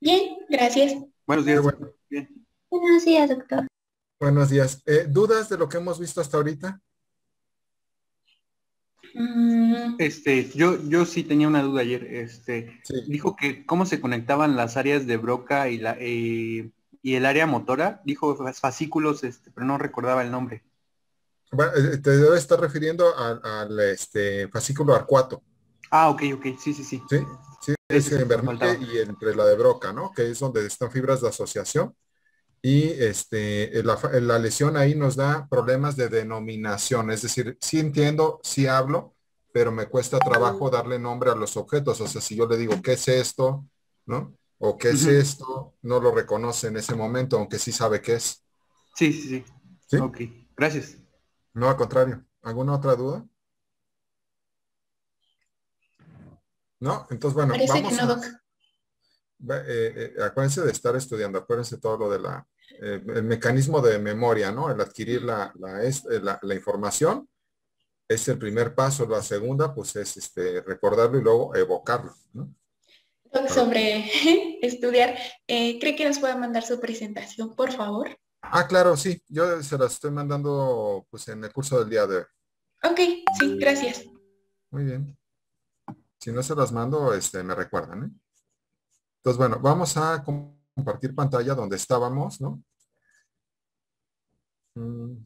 Bien, gracias. Buenos Qué días. bueno. Bien. Buenos días, doctor. Buenos días. ¿Dudas de lo que hemos visto hasta ahorita? Mm, Yo sí tenía una duda ayer. Sí. Dijo que cómo se conectaban las áreas de Broca y el área motora. Dijo fascículos, pero no recordaba el nombre. Te debe estar refiriendo al fascículo arcuato, Ah, ok, ok. Sí, sí, sí. ¿sí? Sí, Ese es es el en que me Wernicke faltaba. y entre la de Broca, ¿no? Que es donde están fibras de asociación. Y la lesión ahí nos da problemas de denominación. Es decir, sí entiendo, sí hablo, pero me cuesta trabajo darle nombre a los objetos. O sea, si yo le digo, ¿qué es esto? ¿No? O ¿qué es Ujú. esto? No lo reconoce en ese momento, aunque sí sabe qué es. Sí, sí, sí. ¿Sí? Ok, gracias. No, al contrario. ¿Alguna otra duda? ¿No? Entonces, bueno, parece que vamos no, a, doc. acuérdense de estar estudiando, acuérdense todo lo de el mecanismo de memoria, ¿no? El adquirir la información es el primer paso. La segunda, pues es recordarlo y luego evocarlo, ¿no? Doc, A ver. sobre estudiar, ¿cree que nos pueda mandar su presentación, por favor? Claro, sí, yo se las estoy mandando pues en el curso del día de hoy. Ok, sí, gracias. Muy bien. Si no se las mando, me recuerdan, ¿eh? Entonces, bueno, vamos a compartir pantalla donde estábamos, ¿no? Mm,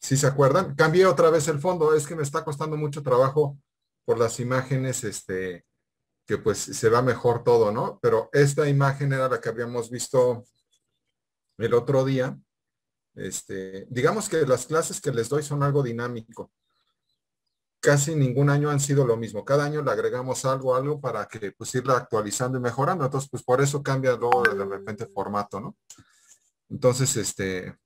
Si se acuerdan, cambié otra vez el fondo. Es que me está costando mucho trabajo por las imágenes, que pues se va mejor todo, ¿no? Pero esta imagen era la que habíamos visto el otro día. Digamos que las clases que les doy son algo dinámico. Casi ningún año han sido lo mismo. Cada año le agregamos algo para que pues irla actualizando y mejorando. Entonces, pues por eso cambia luego de repente el formato, ¿no? Entonces, este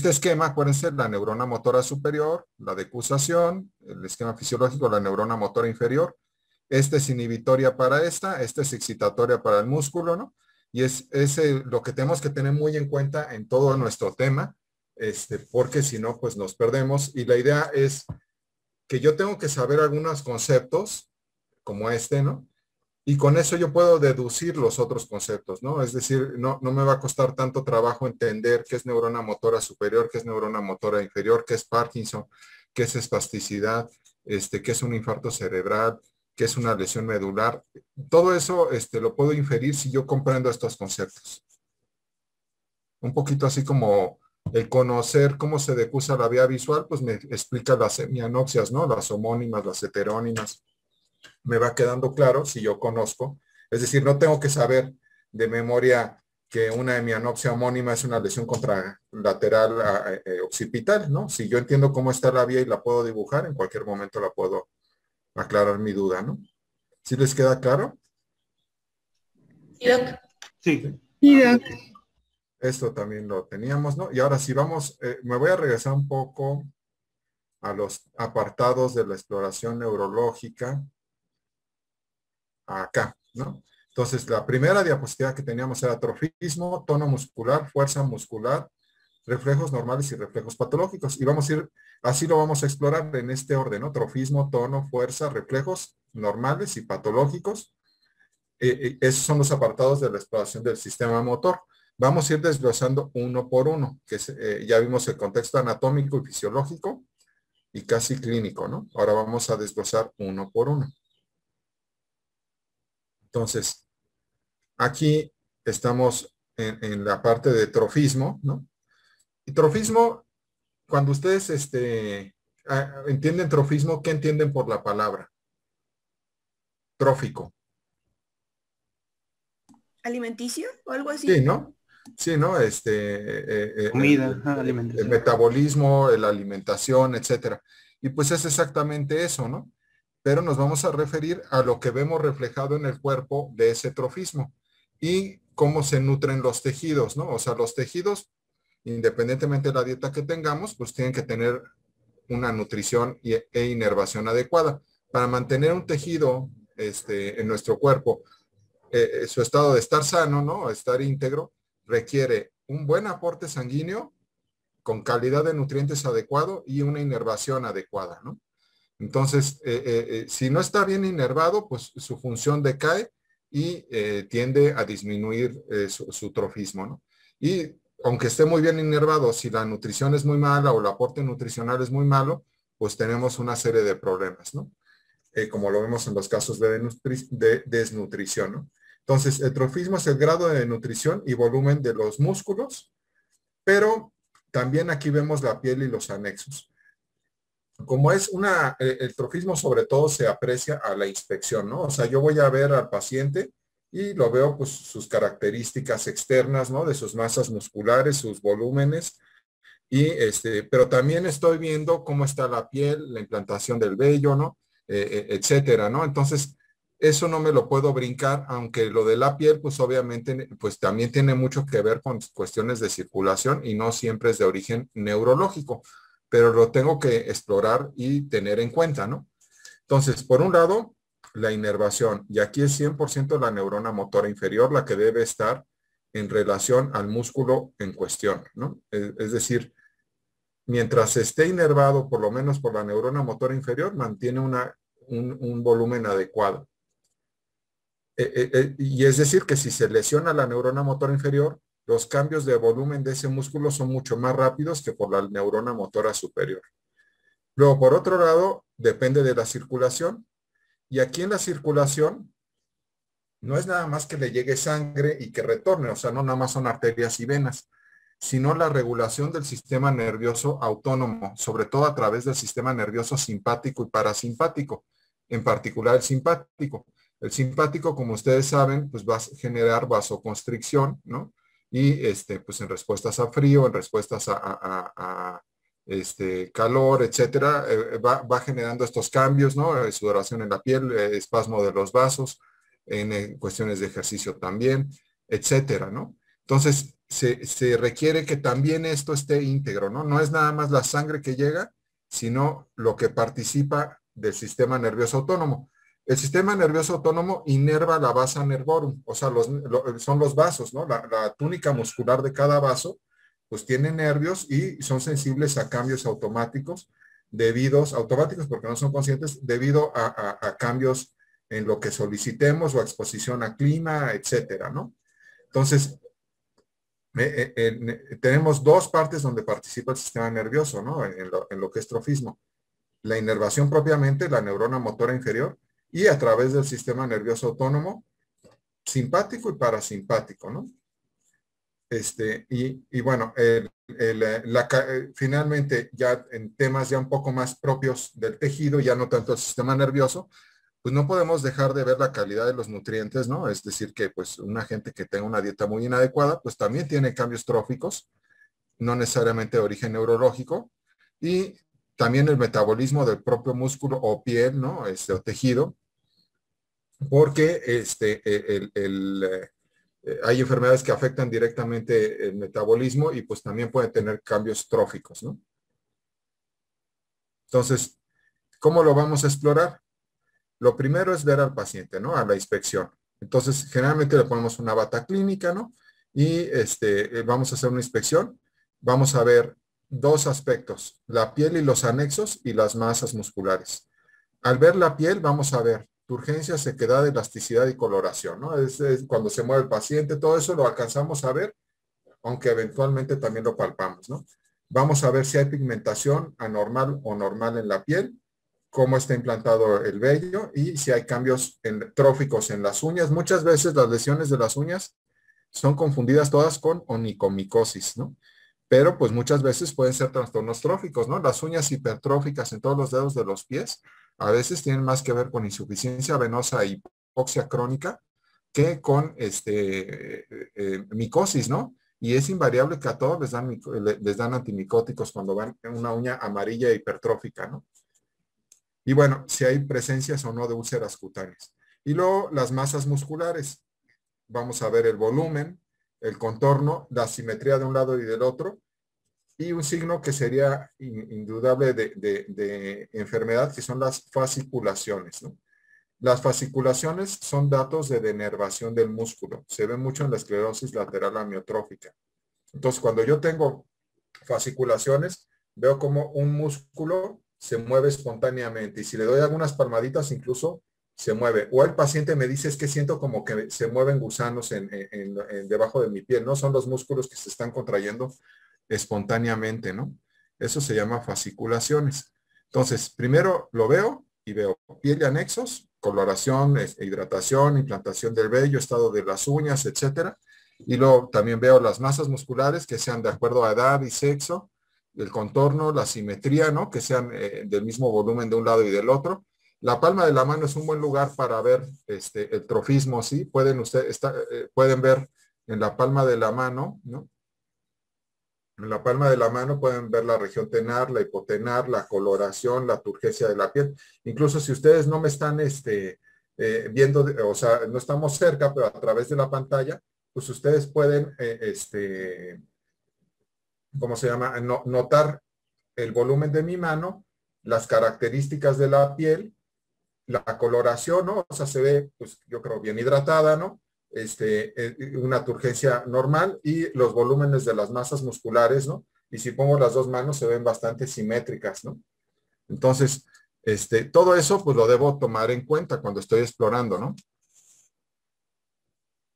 esquema, acuérdense, la neurona motora superior, la decusación, el esquema fisiológico, la neurona motora inferior. Esta es inhibitoria para esta es excitatoria para el músculo, ¿no? Y es lo que tenemos que tener muy en cuenta en todo nuestro tema, porque si no, pues nos perdemos. Y la idea es que yo tengo que saber algunos conceptos, como ¿no? Y con eso yo puedo deducir los otros conceptos, ¿no? Es decir, no me va a costar tanto trabajo entender qué es neurona motora superior, qué es neurona motora inferior, qué es Parkinson, qué es espasticidad, qué es un infarto cerebral, qué es una lesión medular. Todo eso lo puedo inferir si yo comprendo estos conceptos. Un poquito así como el conocer cómo se decusa la vía visual, pues me explica las hemianopsias, ¿no? Las homónimas, las heterónimas, me va quedando claro si yo conozco. Es decir, no tengo que saber de memoria que una hemianopsia homónima es una lesión contralateral occipital, ¿no? Si yo entiendo cómo está la vía y la puedo dibujar, en cualquier momento la puedo aclarar mi duda, ¿no? ¿Sí les queda claro? Sí, doc. Sí. Sí. Ok. Esto también lo teníamos, ¿no? Y ahora sí vamos, me voy a regresar un poco a los apartados de la exploración neurológica acá, ¿no? Entonces, la primera diapositiva que teníamos era trofismo, tono muscular, fuerza muscular, reflejos normales y reflejos patológicos. Y vamos a ir, así lo vamos a explorar en este orden, ¿no? Trofismo, tono, fuerza, reflejos normales y patológicos. Esos son los apartados de la exploración del sistema motor. Vamos a ir desglosando uno por uno, que ya vimos el contexto anatómico y fisiológico y casi clínico, ¿no? Ahora vamos a desglosar uno por uno. Entonces, aquí estamos en la parte de trofismo, ¿no? Y trofismo, cuando ustedes entienden trofismo, ¿qué entienden por la palabra? Trófico. ¿Alimenticio o algo Sí, así? ¿no? Sí, ¿no? Comida, ajá, El alimentación. metabolismo, la alimentación, etcétera. Y pues es exactamente eso, ¿no? Pero nos vamos a referir a lo que vemos reflejado en el cuerpo de ese trofismo y cómo se nutren los tejidos, ¿no? O sea, los tejidos, independientemente de la dieta que tengamos, pues tienen que tener una nutrición e inervación adecuada. Para mantener un tejido en nuestro cuerpo, su estado de estar sano, ¿no? Estar íntegro, requiere un buen aporte sanguíneo con calidad de nutrientes adecuado y una inervación adecuada, ¿no? Entonces, si no está bien inervado, pues su función decae y tiende a disminuir su trofismo, ¿no? Y aunque esté muy bien inervado, si la nutrición es muy mala o el aporte nutricional es muy malo, pues tenemos una serie de problemas, ¿no? Como lo vemos en los casos de desnutrición, ¿no? Entonces, el trofismo es el grado de nutrición y volumen de los músculos, pero también aquí vemos la piel y los anexos. Como es el trofismo sobre todo se aprecia a la inspección, ¿no? O sea, yo voy a ver al paciente y lo veo, pues, sus características externas, ¿no? De sus masas musculares, sus volúmenes, pero también estoy viendo cómo está la piel, la implantación del vello, ¿no? Etcétera, ¿no? Entonces, eso no me lo puedo brincar, aunque lo de la piel, pues obviamente, pues también tiene mucho que ver con cuestiones de circulación y no siempre es de origen neurológico, pero lo tengo que explorar y tener en cuenta, ¿no? Entonces, por un lado, la inervación, y aquí es 100% la neurona motora inferior la que debe estar en relación al músculo en cuestión, ¿no? Es decir, mientras esté inervado, por lo menos por la neurona motora inferior, mantiene un volumen adecuado. Y es decir, que si se lesiona la neurona motora inferior, los cambios de volumen de ese músculo son mucho más rápidos que por la neurona motora superior. Luego, por otro lado, depende de la circulación. Y aquí en la circulación, no es nada más que le llegue sangre y que retorne, o sea, no nada más son arterias y venas, sino la regulación del sistema nervioso autónomo, sobre todo a través del sistema nervioso simpático y parasimpático, en particular el simpático. El simpático, como ustedes saben, pues va a generar vasoconstricción, ¿no? Y pues en respuestas a frío, en respuestas a calor, etcétera, va generando estos cambios, ¿no? Sudoración en la piel, espasmo de los vasos, en cuestiones de ejercicio también, etcétera, ¿no? Entonces, se requiere que también esto esté íntegro, ¿no? No es nada más la sangre que llega, sino lo que participa del sistema nervioso autónomo. El sistema nervioso autónomo inerva la vasa nervorum, o sea, son los vasos, ¿no? La túnica muscular de cada vaso, pues tiene nervios y son sensibles a cambios automáticos, automáticos porque no son conscientes, debido a cambios en lo que solicitemos o a exposición a clima, etcétera, ¿no? Entonces, tenemos dos partes donde participa el sistema nervioso, ¿no? En lo que es trofismo. La inervación propiamente, la neurona motora inferior, y a través del sistema nervioso autónomo, simpático y parasimpático, ¿no? Y bueno, finalmente ya en temas ya un poco más propios del tejido, ya no tanto el sistema nervioso, pues no podemos dejar de ver la calidad de los nutrientes, ¿no? Es decir, que pues una gente que tenga una dieta muy inadecuada, pues también tiene cambios tróficos, no necesariamente de origen neurológico, y también el metabolismo del propio músculo o piel, ¿no? O tejido, porque hay enfermedades que afectan directamente el metabolismo y pues también pueden tener cambios tróficos, ¿no? Entonces, ¿cómo lo vamos a explorar? Lo primero es ver al paciente, ¿no? A la inspección. Entonces, generalmente le ponemos una bata clínica, ¿no? Y vamos a hacer una inspección. Vamos a ver dos aspectos, la piel y los anexos y las masas musculares. Al ver la piel, vamos a ver turgencia, sequedad, elasticidad y coloración, ¿no? Es cuando se mueve el paciente, todo eso lo alcanzamos a ver, aunque eventualmente también lo palpamos, ¿no? Vamos a ver si hay pigmentación anormal o normal en la piel, cómo está implantado el vello y si hay cambios tróficos en las uñas. Muchas veces las lesiones de las uñas son confundidas todas con onicomicosis, ¿no? Pero pues muchas veces pueden ser trastornos tróficos, ¿no? Las uñas hipertróficas en todos los dedos de los pies a veces tienen más que ver con insuficiencia venosa e hipoxia crónica que con micosis, ¿no? Y es invariable que a todos les dan antimicóticos cuando ven una uña amarilla hipertrófica, ¿no? Y bueno, si hay presencias o no de úlceras cutáneas. Y luego las masas musculares. Vamos a ver el volumen, el contorno, la simetría de un lado y del otro. Y un signo que sería indudable de enfermedad, que son las fasciculaciones, ¿no? Las fasciculaciones son datos de denervación del músculo. Se ve mucho en la esclerosis lateral amiotrófica. Entonces, cuando yo tengo fasciculaciones, veo como un músculo se mueve espontáneamente. Y si le doy algunas palmaditas, incluso se mueve. O el paciente me dice, es que siento como que se mueven gusanos debajo de mi piel, ¿no? Son los músculos que se están contrayendo espontáneamente, ¿no? Eso se llama fasciculaciones. Entonces, primero lo veo y veo piel y anexos, coloración, hidratación, implantación del vello, estado de las uñas, etcétera. Y luego también veo las masas musculares que sean de acuerdo a edad y sexo, el contorno, la simetría, ¿no? Que sean del mismo volumen de un lado y del otro. La palma de la mano es un buen lugar para ver el trofismo, ¿sí? Pueden ver en la palma de la mano, ¿no? En la palma de la mano pueden ver la región tenar, la hipotenar, la coloración, la turgencia de la piel. Incluso si ustedes no me están viendo, o sea, no estamos cerca, pero a través de la pantalla, pues ustedes pueden, ¿cómo se llama? Notar el volumen de mi mano, las características de la piel, la coloración, ¿no? O sea, se ve, pues yo creo, bien hidratada, ¿no? Una turgencia normal y los volúmenes de las masas musculares, ¿no? Y si pongo las dos manos se ven bastante simétricas, ¿no? Entonces, todo eso pues lo debo tomar en cuenta cuando estoy explorando, ¿no?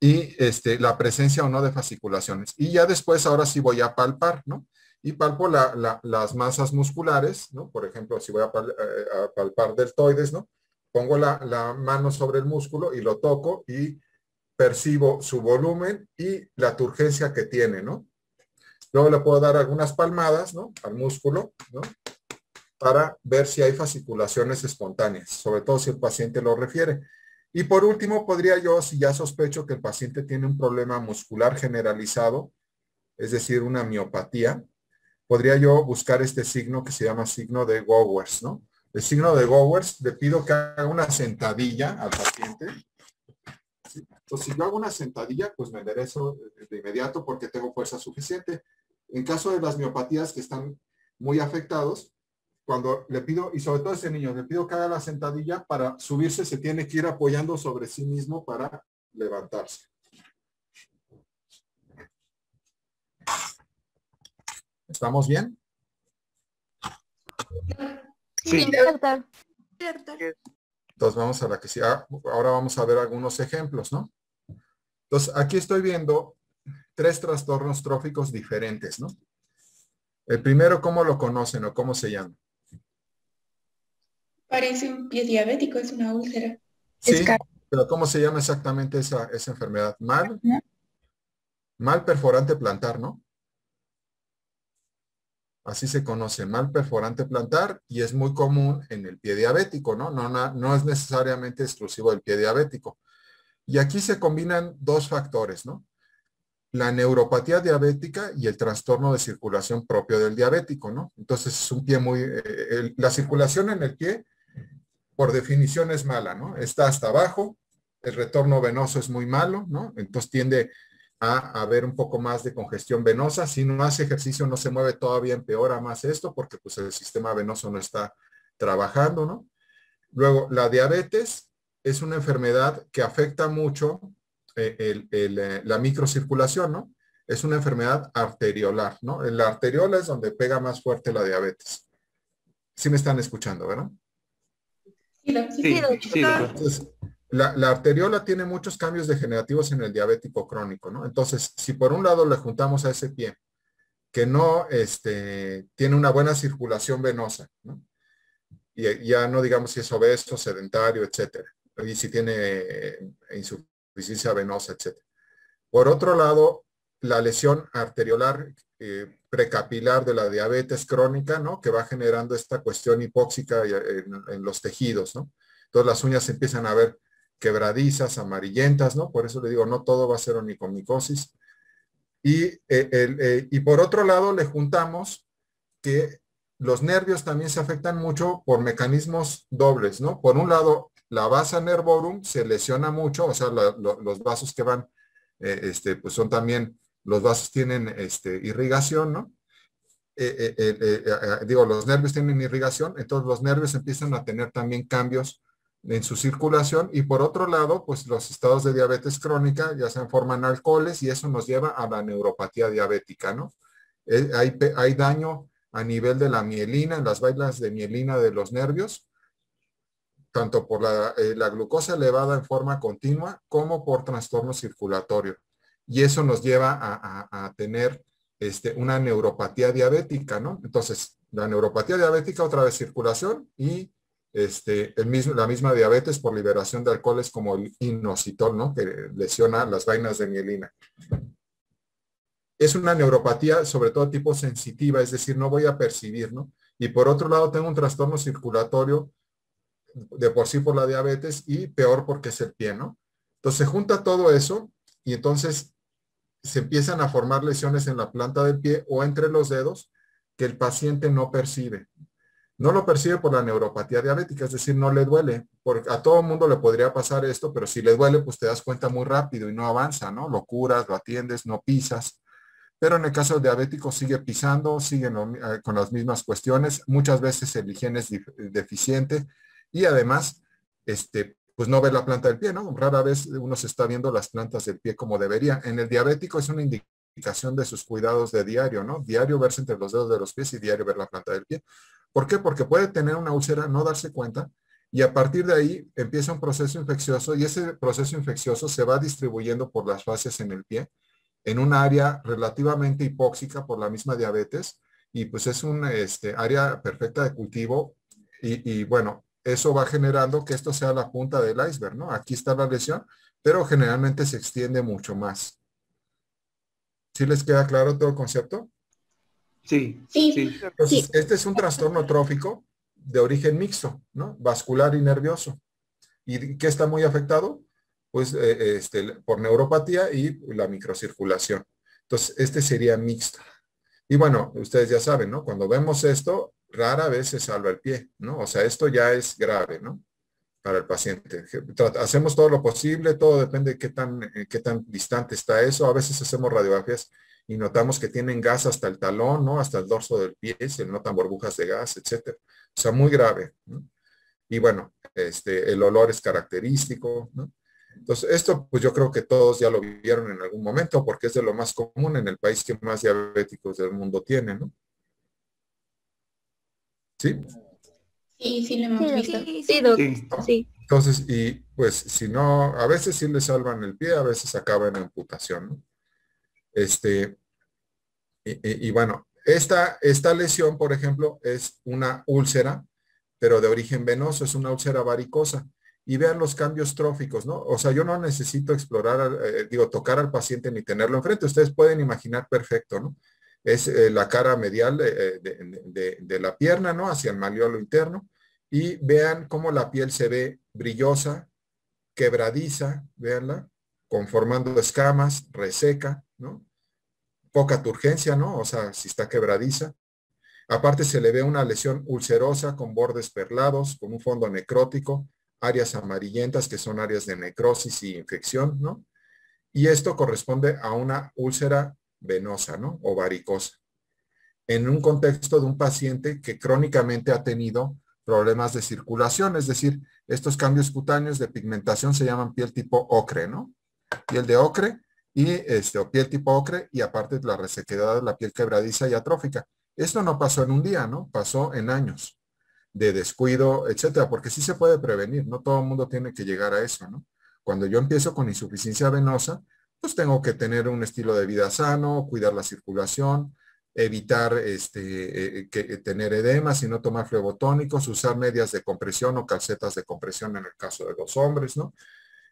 Y la presencia o no de fasciculaciones. Y ya después, ahora sí voy a palpar, ¿no? Y palpo las masas musculares, ¿no? Por ejemplo, si voy a palpar deltoides, ¿no? Pongo la mano sobre el músculo y lo toco y percibo su volumen y la turgencia que tiene, ¿no? Luego le puedo dar algunas palmadas, ¿no? Al músculo, ¿no? Para ver si hay fasciculaciones espontáneas, sobre todo si el paciente lo refiere. Y por último, podría yo, si ya sospecho que el paciente tiene un problema muscular generalizado, es decir, una miopatía, podría yo buscar este signo que se llama signo de Gowers, ¿no? El signo de Gowers, le pido que haga una sentadilla al paciente. ¿Sí? Entonces, si yo hago una sentadilla, pues me enderezo de inmediato porque tengo fuerza suficiente. En caso de las miopatías que están muy afectados, cuando le pido, y sobre todo a ese niño, le pido que haga la sentadilla, para subirse se tiene que ir apoyando sobre sí mismo para levantarse. ¿Estamos bien? Sí. Doctor. Entonces vamos a la que sí. Ahora vamos a ver algunos ejemplos, ¿no? Entonces aquí estoy viendo 3 trastornos tróficos diferentes, ¿no? El primero, ¿cómo lo conocen o cómo se llama? Parece un pie diabético, es una úlcera. Sí, pero ¿cómo se llama exactamente esa enfermedad? Mal perforante plantar, ¿no? Así se conoce, mal perforante plantar, y es muy común en el pie diabético, ¿no? No es necesariamente exclusivo del pie diabético. Y aquí se combinan 2 factores, ¿no? La neuropatía diabética y el trastorno de circulación propio del diabético, ¿no? Entonces es un pie muy... la circulación en el pie, por definición, es mala, ¿no? Está hasta abajo, el retorno venoso es muy malo, ¿no? Entonces tiende a haber un poco más de congestión venosa. Si no hace ejercicio, no se mueve, todavía empeora más esto, porque pues el sistema venoso no está trabajando, ¿no? Luego, la diabetes es una enfermedad que afecta mucho la microcirculación, ¿no? Es una enfermedad arteriolar, ¿no? En la arteriola es donde pega más fuerte la diabetes. Sí me están escuchando, ¿verdad? Sí, doctor. Entonces, la arteriola tiene muchos cambios degenerativos en el diabético crónico, ¿no? Entonces, si por un lado le juntamos a ese pie que no tiene una buena circulación venosa, ¿no? Y ya no digamos si es obeso, sedentario, etcétera, y si tiene insuficiencia venosa, etcétera. Por otro lado, la lesión arteriolar precapilar de la diabetes crónica, ¿no? Que va generando esta cuestión hipóxica en los tejidos, ¿no? Entonces las uñas se empiezan a ver quebradizas, amarillentas, ¿no? Por eso le digo, no todo va a ser onicomicosis. Y por otro lado le juntamos que los nervios también se afectan mucho por mecanismos dobles, ¿no? Por un lado, la vasa nervorum se lesiona mucho, o sea, los vasos que van, pues son también, los vasos tienen irrigación, ¿no? Los nervios tienen irrigación, entonces los nervios empiezan a tener también cambios en su circulación, y por otro lado, pues los estados de diabetes crónica ya se forman alcoholes y eso nos lleva a la neuropatía diabética, ¿no? Hay daño a nivel de la mielina, en las vainas de mielina de los nervios, tanto por la glucosa elevada en forma continua como por trastorno circulatorio. Y eso nos lleva a tener una neuropatía diabética, ¿no? Entonces, la neuropatía diabética, otra vez circulación y la misma diabetes por liberación de alcoholes como el inositol, ¿no? Que lesiona las vainas de mielina. Es una neuropatía sobre todo tipo sensitiva, es decir, no voy a percibir, ¿no? Y por otro lado tengo un trastorno circulatorio de por sí por la diabetes y peor porque es el pie, ¿no? Entonces se junta todo eso y entonces se empiezan a formar lesiones en la planta del pie o entre los dedos que el paciente no percibe. No lo percibe por la neuropatía diabética, es decir, no le duele. A todo mundo le podría pasar esto, pero si le duele, pues te das cuenta muy rápido y no avanza, ¿no? Lo curas, lo atiendes, no pisas. Pero en el caso del diabético sigue pisando, sigue con las mismas cuestiones. Muchas veces el higiene es deficiente y además, pues no ve la planta del pie, ¿no? Rara vez uno se está viendo las plantas del pie como debería. En el diabético es una indicación de sus cuidados de diario, ¿no? Diario verse entre los dedos de los pies y diario ver la planta del pie. ¿Por qué? Porque puede tener una úlcera, no darse cuenta, y a partir de ahí empieza un proceso infeccioso y ese proceso infeccioso se va distribuyendo por las fascias en el pie en un área relativamente hipóxica por la misma diabetes y pues es un área perfecta de cultivo y bueno, eso va generando que esto sea la punta del iceberg, ¿no? Aquí está la lesión, pero generalmente se extiende mucho más. ¿Sí les queda claro todo el concepto? Sí, Sí, sí. Entonces, este es un trastorno trófico de origen mixto, ¿no? Vascular y nervioso. ¿Y qué está muy afectado? Pues por neuropatía y la microcirculación. Entonces, este sería mixto. Y bueno, ustedes ya saben, ¿no? Cuando vemos esto, rara vez se salva el pie, ¿no? O sea, esto ya es grave, ¿no? Para el paciente. Hacemos todo lo posible, todo depende de qué tan distante está eso. A veces hacemos radiografías y notamos que tienen gas hasta el talón, ¿no? Hasta el dorso del pie, se notan burbujas de gas, etcétera. O sea, muy grave, ¿no? Y bueno, el olor es característico, ¿no? Entonces, esto pues yo creo que todos ya lo vieron en algún momento porque es de lo más común en el país que más diabéticos del mundo tiene, ¿no? ¿Sí? sí, sí lo hemos visto. Sí, doc. Sí. Sí. Entonces, y pues si no, a veces sí le salvan el pie, a veces acaba en amputación, ¿no? Este, y bueno, esta lesión, por ejemplo, es una úlcera, pero de origen venoso, es una úlcera varicosa. Y vean los cambios tróficos, ¿no? O sea, yo no necesito explorar, tocar al paciente ni tenerlo enfrente. Ustedes pueden imaginar perfecto, ¿no? Es la cara medial de la pierna, ¿no? Hacia el malleolo interno. Y vean cómo la piel se ve brillosa, quebradiza, véanla, conformando escamas, reseca, ¿no? Poca turgencia, ¿no? O sea, si está quebradiza. Aparte se le ve una lesión ulcerosa con bordes perlados, con un fondo necrótico, áreas amarillentas que son áreas de necrosis y infección, ¿no? Y esto corresponde a una úlcera venosa, ¿no? O varicosa. En un contexto de un paciente que crónicamente ha tenido problemas de circulación, es decir, estos cambios cutáneos de pigmentación se llaman piel tipo ocre, ¿no? Piel de ocre y o piel tipo ocre y aparte la resequedad de la piel quebradiza y atrófica. Esto no pasó en un día, ¿no? Pasó en años de descuido, etcétera, porque sí se puede prevenir, no todo el mundo tiene que llegar a eso, ¿no? Cuando yo empiezo con insuficiencia venosa, pues tengo que tener un estilo de vida sano, cuidar la circulación, evitar tener edemas y no tomar flebotónicos, usar medias de compresión o calcetas de compresión en el caso de los hombres, ¿no?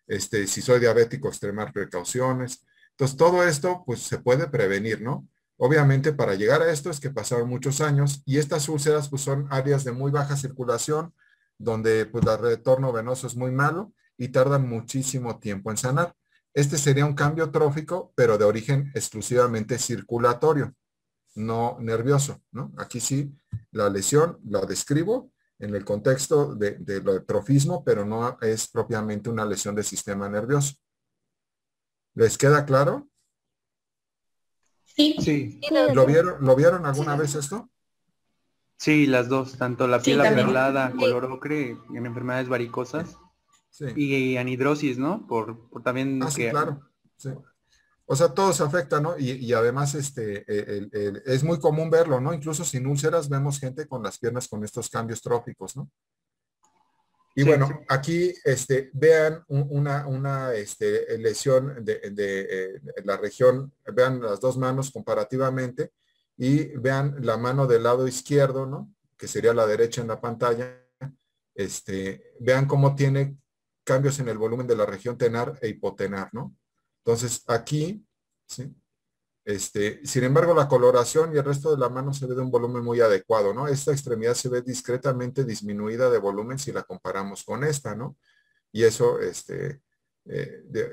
Si soy diabético, extremar precauciones. Entonces, todo esto, pues, se puede prevenir, ¿no? Obviamente, para llegar a esto es que pasaron muchos años y estas úlceras, pues, son áreas de muy baja circulación, donde, pues, el retorno venoso es muy malo y tardan muchísimo tiempo en sanar. Este sería un cambio trófico, pero de origen exclusivamente circulatorio, no nervioso, ¿no? Aquí sí, la lesión la describo en el contexto de lo de trofismo, pero no es propiamente una lesión del sistema nervioso. ¿Les queda claro? Sí, Sí, ¿Lo vieron alguna vez esto? sí, las dos, tanto la Sí, piel también. aperlada, color ocre en enfermedades varicosas Sí. y anhidrosis, ¿no? Por también Ah, sí, que claro. Sí. O sea, todo se afecta, ¿no? Y además es muy común verlo, ¿no? Incluso sin úlceras vemos gente con las piernas con estos cambios tróficos, ¿no? Y Sí, bueno, aquí vean una lesión en la región, vean las dos manos comparativamente y vean la mano del lado izquierdo, ¿no? Que sería la derecha en la pantalla. Vean cómo tiene cambios en el volumen de la región tenar e hipotenar, ¿no? Entonces aquí, ¿sí? Sin embargo, la coloración y el resto de la mano se ve de un volumen muy adecuado, ¿no? Esta extremidad se ve discretamente disminuida de volumen si la comparamos con esta, ¿no? Y eso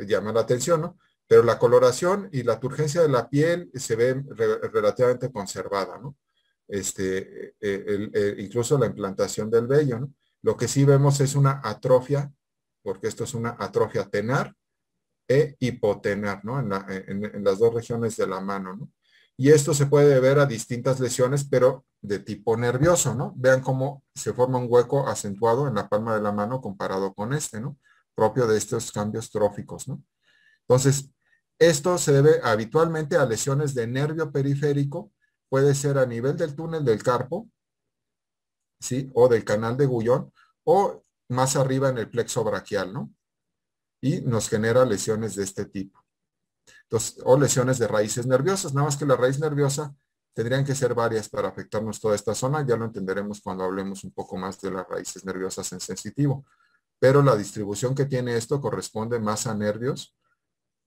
llama la atención, ¿no? Pero la coloración y la turgencia de la piel se ve relativamente conservada, ¿no? Incluso la implantación del vello, ¿no? Lo que sí vemos es una atrofia, porque esto es una atrofia tenar, e hipotenar, ¿no? En las dos regiones de la mano, ¿no? Y esto se puede deber a distintas lesiones, pero de tipo nervioso, ¿no? Vean cómo se forma un hueco acentuado en la palma de la mano comparado con ¿no? Propio de estos cambios tróficos, ¿no? Entonces, esto se debe habitualmente a lesiones de nervio periférico, puede ser a nivel del túnel del carpo, ¿sí? O del canal de Gullón, o más arriba en el plexo braquial, ¿no? Y nos genera lesiones de este tipo. Entonces, o lesiones de raíces nerviosas, nada más que la raíz nerviosa tendrían que ser varias para afectarnos toda esta zona, ya lo entenderemos cuando hablemos un poco más de las raíces nerviosas en sensitivo, pero la distribución que tiene esto corresponde más a nervios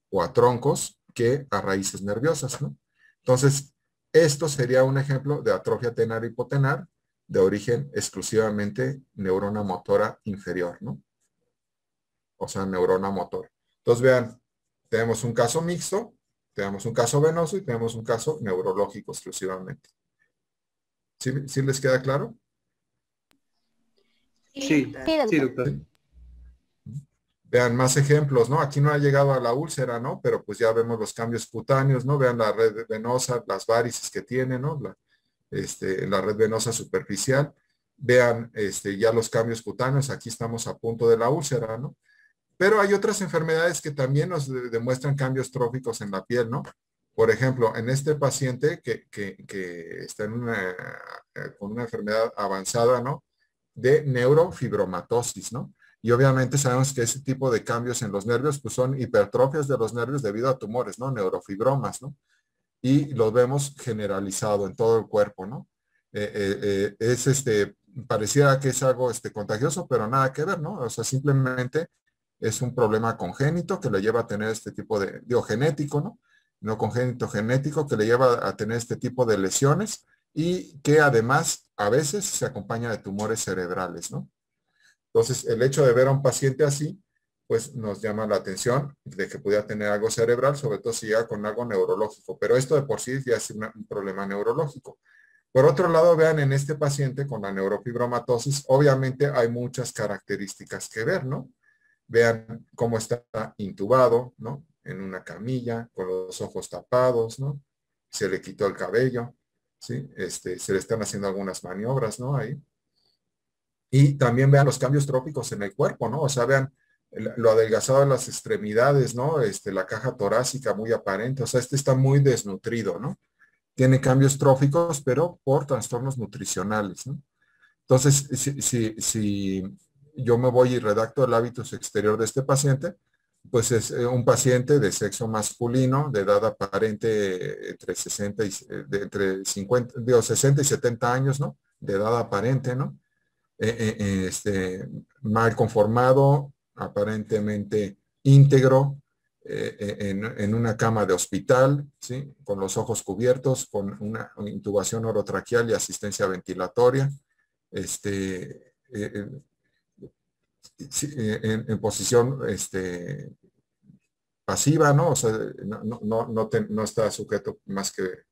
o a troncos que a raíces nerviosas, ¿no? Entonces, esto sería un ejemplo de atrofia tenar hipotenar de origen exclusivamente neurona motora inferior, ¿no? O sea, neurona motora. Entonces, vean, tenemos un caso mixto, tenemos un caso venoso y tenemos un caso neurológico exclusivamente. ¿Sí les queda claro? sí, Sí, sí, doctor. Sí. Vean más ejemplos, ¿no? Aquí no ha llegado a la úlcera, ¿no? Pero pues ya vemos los cambios cutáneos, ¿no? Vean la red venosa, las varices que tiene, ¿no? La red venosa superficial. Vean ya los cambios cutáneos, aquí estamos a punto de la úlcera, ¿no? Pero hay otras enfermedades que también nos demuestran cambios tróficos en la piel, ¿no? Por ejemplo, en este paciente que está con una enfermedad avanzada, ¿no? De neurofibromatosis, ¿no? Y obviamente sabemos que ese tipo de cambios en los nervios pues son hipertrofias de los nervios debido a tumores, ¿no? Neurofibromas, ¿no? Y los vemos generalizado en todo el cuerpo, ¿no? Pareciera que es algo contagioso, pero nada que ver, ¿no? O sea, simplemente es un problema congénito que le lleva a tener este tipo genético, ¿no? No congénito, genético, que le lleva a tener este tipo de lesiones y que además a veces se acompaña de tumores cerebrales, ¿no? Entonces, el hecho de ver a un paciente así, pues nos llama la atención de que pudiera tener algo cerebral, sobre todo si llega con algo neurológico, pero esto de por sí ya es un problema neurológico. Por otro lado, vean en este paciente con la neurofibromatosis, obviamente hay muchas características que ver, ¿no? Vean cómo está intubado, ¿no? En una camilla, con los ojos tapados, ¿no? Se le quitó el cabello, ¿sí? Se le están haciendo algunas maniobras, ¿no? Ahí. Y también vean los cambios tróficos en el cuerpo, ¿no? O sea, vean lo adelgazado de las extremidades, ¿no? La caja torácica muy aparente, o sea, está muy desnutrido, ¿no? Tiene cambios tróficos, pero por trastornos nutricionales, ¿no? Entonces, si yo me voy y redacto el hábitus exterior de este paciente, pues es un paciente de sexo masculino, de edad aparente entre 60 y, entre 50, digo, 60 y 70 años, ¿no? De edad aparente, ¿no? Mal conformado, aparentemente íntegro, en una cama de hospital, ¿sí? Con los ojos cubiertos, con una intubación orotraqueal y asistencia ventilatoria, en posición pasiva, ¿no? O sea, no está sujeto más que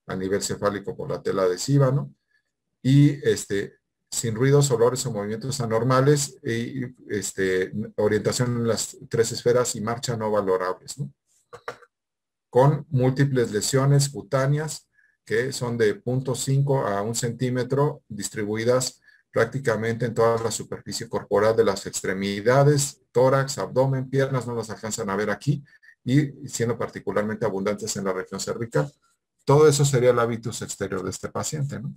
a nivel cefálico por la tela adhesiva, ¿no? Y sin ruidos, olores o movimientos anormales y orientación en las tres esferas y marcha no valorables, ¿no? Con múltiples lesiones cutáneas que son de 0.5 a 1 centímetro distribuidas prácticamente en toda la superficie corporal de las extremidades, tórax, abdomen, piernas, no las alcanzan a ver aquí, y siendo particularmente abundantes en la región cervical. Todo eso sería el hábitus exterior de este paciente, ¿no?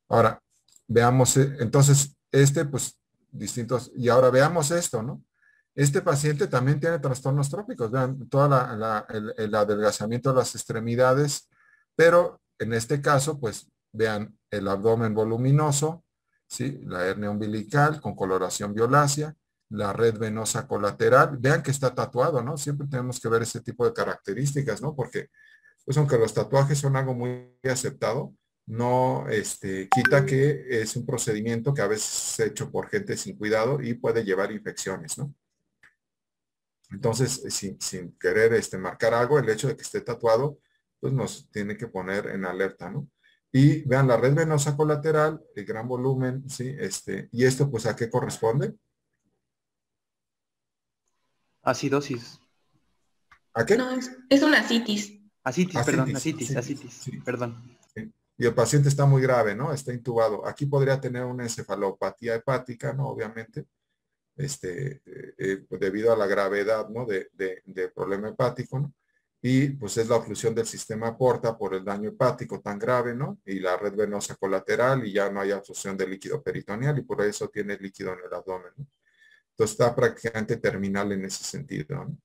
Ahora, veamos, entonces, pues, distintos, y ahora veamos esto, ¿no? Este paciente también tiene trastornos tróficos, vean, toda el adelgazamiento de las extremidades, pero en este caso, pues, vean el abdomen voluminoso, ¿sí? La hernia umbilical con coloración violácea, la red venosa colateral, vean que está tatuado, ¿no? Siempre tenemos que ver ese tipo de características, ¿no? Porque, pues, aunque los tatuajes son algo muy aceptado, no quita que es un procedimiento que a veces es hecho por gente sin cuidado y puede llevar infecciones, ¿no? Entonces, sin querer marcar algo, el hecho de que esté tatuado, pues nos tiene que poner en alerta, ¿no? Y vean la red venosa colateral, el gran volumen, ¿sí? Y esto, pues, ¿a qué corresponde? Acidosis. ¿A qué? No, es una citis. Asitis, perdón, asitis, sí. perdón. Sí. Y el paciente está muy grave, ¿no? Está intubado. Aquí podría tener una encefalopatía hepática, ¿no? Obviamente, debido a la gravedad, ¿no? De problema hepático, ¿no? Y pues es la oclusión del sistema porta por el daño hepático tan grave, ¿no? Y la red venosa colateral y ya no hay absorción de líquido peritoneal y por eso tiene líquido en el abdomen, ¿no? Entonces está prácticamente terminal en ese sentido, ¿no?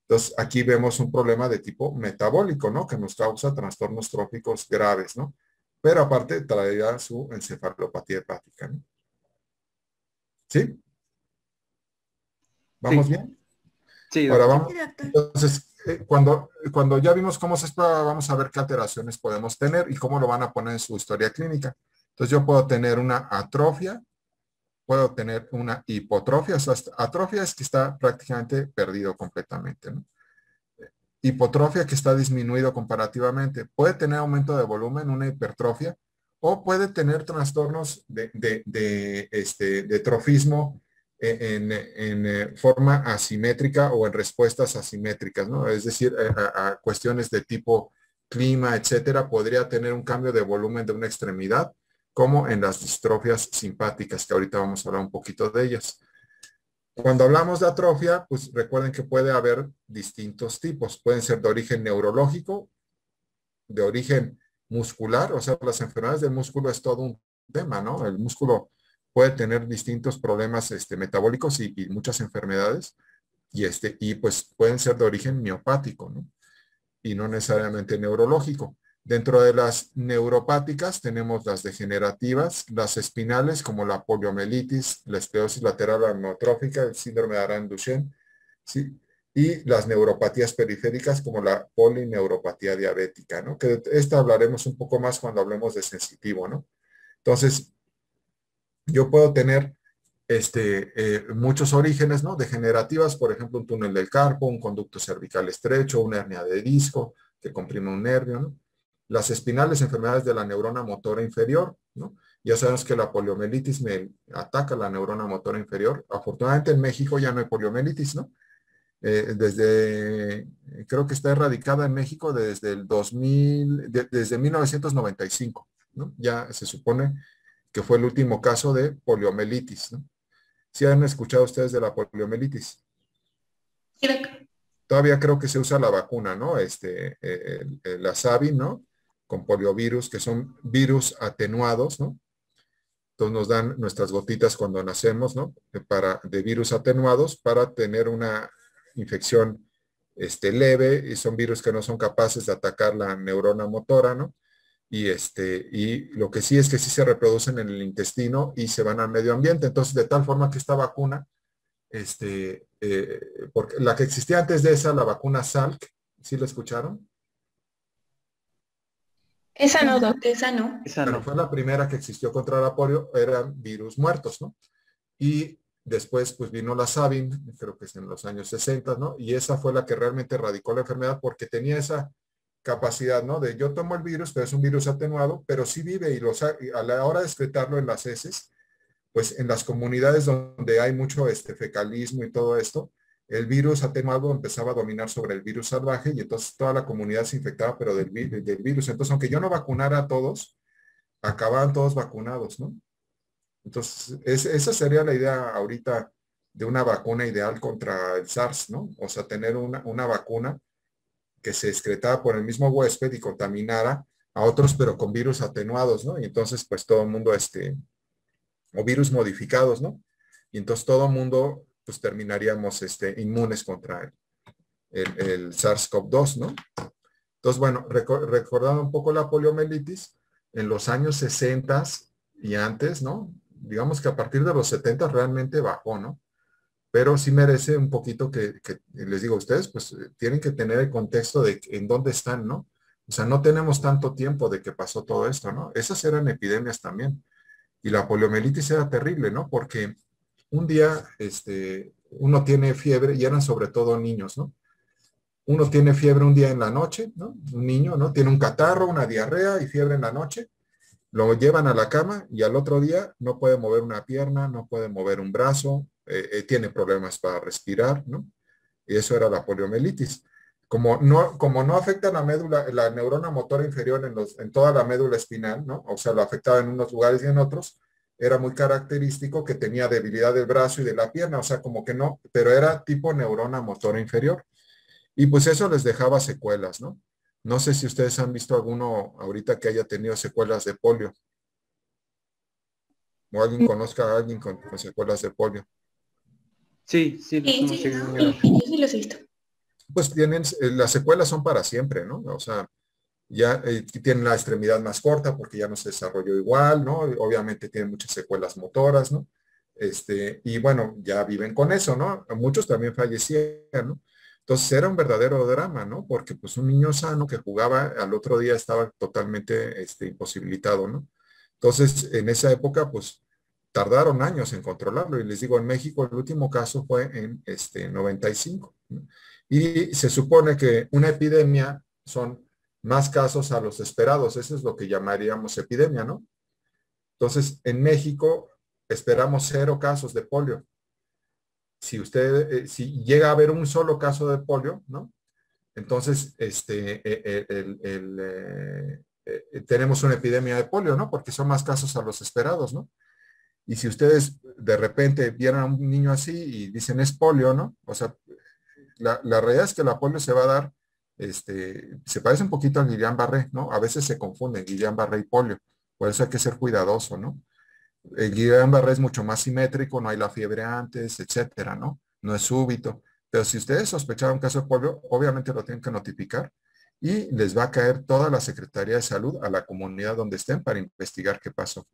Entonces, aquí vemos un problema de tipo metabólico, ¿no? Que nos causa trastornos tróficos graves, ¿no? Pero aparte traerá su encefalopatía hepática, ¿no? ¿Sí? ¿Vamos Sí, bien? sí, Ahora doctor. vamos. Sí, doctor. Entonces, cuando ya vimos cómo se explora, vamos a ver qué alteraciones podemos tener y cómo lo van a poner en su historia clínica. Entonces, yo puedo tener una atrofia, puedo tener una hipotrofia. O sea, atrofia es que está prácticamente perdido completamente, ¿no? Hipotrofia que está disminuido comparativamente. Puede tener aumento de volumen, una hipertrofia, o puede tener trastornos de trofismo en forma asimétrica o en respuestas asimétricas, ¿no? Es decir, a cuestiones de tipo clima, etcétera, podría tener un cambio de volumen de una extremidad, como en las distrofias simpáticas, que ahorita vamos a hablar un poquito de ellas. Cuando hablamos de atrofia, pues recuerden que puede haber distintos tipos. Pueden ser de origen neurológico, de origen muscular, o sea, las enfermedades del músculo es todo un tema, ¿no? El músculo puede tener distintos problemas metabólicos y muchas enfermedades, y pues pueden ser de origen miopático, ¿no? Y no necesariamente neurológico. Dentro de las neuropáticas tenemos las degenerativas, las espinales como la poliomielitis, la esclerosis lateral amiotrófica, el síndrome de Arán-Duchenne, ¿sí? Y las neuropatías periféricas como la polineuropatía diabética, ¿no? Que de esta hablaremos un poco más cuando hablemos de sensitivo, ¿no? Entonces, yo puedo tener muchos orígenes, ¿no? Degenerativas, por ejemplo, un túnel del carpo, un conducto cervical estrecho, una hernia de disco que comprime un nervio, ¿no? Las espinales, enfermedades de la neurona motora inferior, ¿no? Ya sabemos que la poliomielitis me ataca la neurona motora inferior. Afortunadamente en México ya no hay poliomielitis, ¿no? Creo que está erradicada en México desde el 2000, desde 1995, ¿no? Ya se supone que fue el último caso de poliomielitis, ¿no? ¿Sí han escuchado ustedes de la poliomielitis? Sí, doctor. Todavía creo que se usa la vacuna, ¿no? La Sabin, ¿no? Con poliovirus, que son virus atenuados, ¿no? Entonces nos dan nuestras gotitas cuando nacemos, ¿no? De virus atenuados para tener una infección leve, y son virus que no son capaces de atacar la neurona motora, ¿no? Y lo que sí es que sí se reproducen en el intestino y se van al medio ambiente. Entonces, de tal forma que esta vacuna, porque la que existía antes de esa, la vacuna Salk, ¿sí la escucharon? Esa no, doctor, esa no. Esa Bueno, no. fue la primera que existió contra la polio, eran virus muertos, ¿no? Y después, pues vino la Sabin, creo que es en los años 60, ¿no? Y esa fue la que realmente erradicó la enfermedad porque tenía esa capacidad, ¿no? De yo tomo el virus, pero es un virus atenuado, pero sí vive y a la hora de excretarlo en las heces, pues en las comunidades donde hay mucho fecalismo y todo esto, el virus atenuado empezaba a dominar sobre el virus salvaje y entonces toda la comunidad se infectaba, pero del virus. Entonces, aunque yo no vacunara a todos, acababan todos vacunados, ¿no? Entonces, esa sería la idea ahorita de una vacuna ideal contra el SARS, ¿no? O sea, tener una vacuna que se excretara por el mismo huésped y contaminara a otros, pero con virus atenuados, ¿no? Y entonces, pues todo el mundo, o virus modificados, ¿no? Y entonces todo el mundo, pues terminaríamos, inmunes contra el SARS-CoV-2, ¿no? Entonces, bueno, recordando un poco la poliomielitis, en los años 60 y antes, ¿no? Digamos que a partir de los 70 realmente bajó, ¿no? Pero sí merece un poquito que les digo a ustedes, pues tienen que tener el contexto de en dónde están, ¿no? O sea, no tenemos tanto tiempo de que pasó todo esto, ¿no? Esas eran epidemias también. Y la poliomielitis era terrible, ¿no? Porque un día, uno tiene fiebre, y eran sobre todo niños, ¿no? Uno tiene fiebre un día en la noche, ¿no? Un niño, ¿no? Tiene un catarro, una diarrea y fiebre en la noche. Lo llevan a la cama y al otro día no puede mover una pierna, no puede mover un brazo, tiene problemas para respirar, ¿no? Y eso era la poliomielitis. Como no afecta la médula, la neurona motora inferior en toda la médula espinal, ¿no? O sea, lo afectaba en unos lugares y en otros, era muy característico que tenía debilidad del brazo y de la pierna, o sea, como que no, pero era tipo neurona motora inferior. Y pues eso les dejaba secuelas, ¿no? No sé si ustedes han visto alguno ahorita que haya tenido secuelas de polio, o alguien conozca a alguien con secuelas de polio. Sí, sí, los Sí, hemos sí, llegado a ver. sí, yo sí los he visto. Pues las secuelas son para siempre, ¿no? O sea, ya tienen la extremidad más corta porque ya no se desarrolló igual, ¿no? Obviamente tienen muchas secuelas motoras, ¿no? Y bueno, ya viven con eso, ¿no? Muchos también fallecían, ¿no? Entonces era un verdadero drama, ¿no? Porque pues un niño sano que jugaba al otro día estaba totalmente imposibilitado, ¿no? Entonces, en esa época, pues tardaron años en controlarlo. Y les digo, en México el último caso fue en 95, ¿no? Y se supone que una epidemia son más casos a los esperados. Eso es lo que llamaríamos epidemia, ¿no? Entonces, en México esperamos 0 casos de polio. Si llega a haber un solo caso de polio, ¿no? Entonces, tenemos una epidemia de polio, ¿no? Porque son más casos a los esperados, ¿no? Y si ustedes de repente vieran a un niño así y dicen es polio, ¿no? O sea, la realidad es que la polio se va a dar, se parece un poquito al Guillain-Barré, ¿no? A veces se confunden Guillain-Barré y polio, por eso hay que ser cuidadoso, ¿no? El Guillain-Barré es mucho más simétrico, no hay la fiebre antes, etcétera, ¿no? No es súbito. Pero si ustedes sospecharon un caso de polio, obviamente lo tienen que notificar y les va a caer toda la Secretaría de Salud a la comunidad donde estén para investigar qué pasó.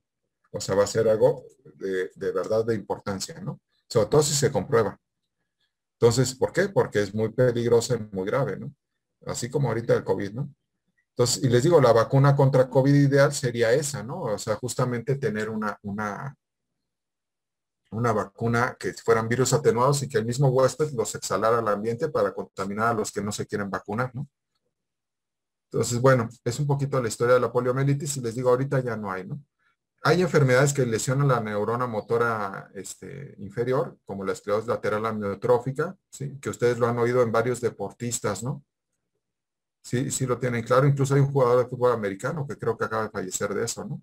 O sea, va a ser algo de verdad de importancia, ¿no? Sobre todo si se comprueba. Entonces, ¿por qué? Porque es muy peligroso y muy grave, ¿no? Así como ahorita el COVID, ¿no? Entonces, y les digo, la vacuna contra COVID ideal sería esa, ¿no? O sea, justamente tener una vacuna que fueran virus atenuados y que el mismo huésped los exhalara al ambiente para contaminar a los que no se quieren vacunar, ¿no? Entonces, bueno, es un poquito la historia de la poliomielitis y les digo, ahorita ya no hay, ¿no? Hay enfermedades que lesionan la neurona motora inferior, como la esclerosis lateral amiotrófica, ¿sí? Que ustedes lo han oído en varios deportistas, ¿no? Sí, sí lo tienen claro. Incluso hay un jugador de fútbol americano que creo que acaba de fallecer de eso, ¿no?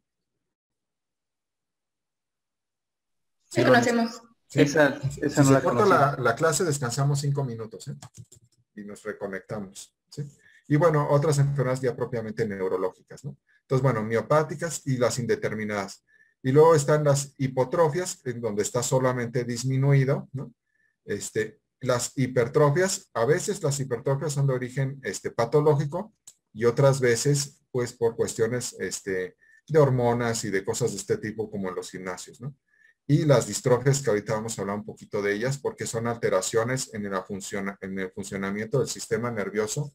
Sí, Sí, conocemos. Sí. Esa Si no se la corta conocí. la clase, descansamos 5 minutos, ¿eh? Y nos reconectamos, ¿sí? Y bueno, otras enfermedades ya propiamente neurológicas, ¿no? Entonces, bueno, miopáticas y las indeterminadas. Y luego están las hipotrofias, en donde está solamente disminuido, ¿no? Las hipertrofias, a veces las hipertrofias son de origen patológico y otras veces, pues, por cuestiones de hormonas y de cosas de este tipo, como en los gimnasios, ¿no? Y las distrofias, que ahorita vamos a hablar un poquito de ellas, porque son alteraciones en el funcionamiento del sistema nervioso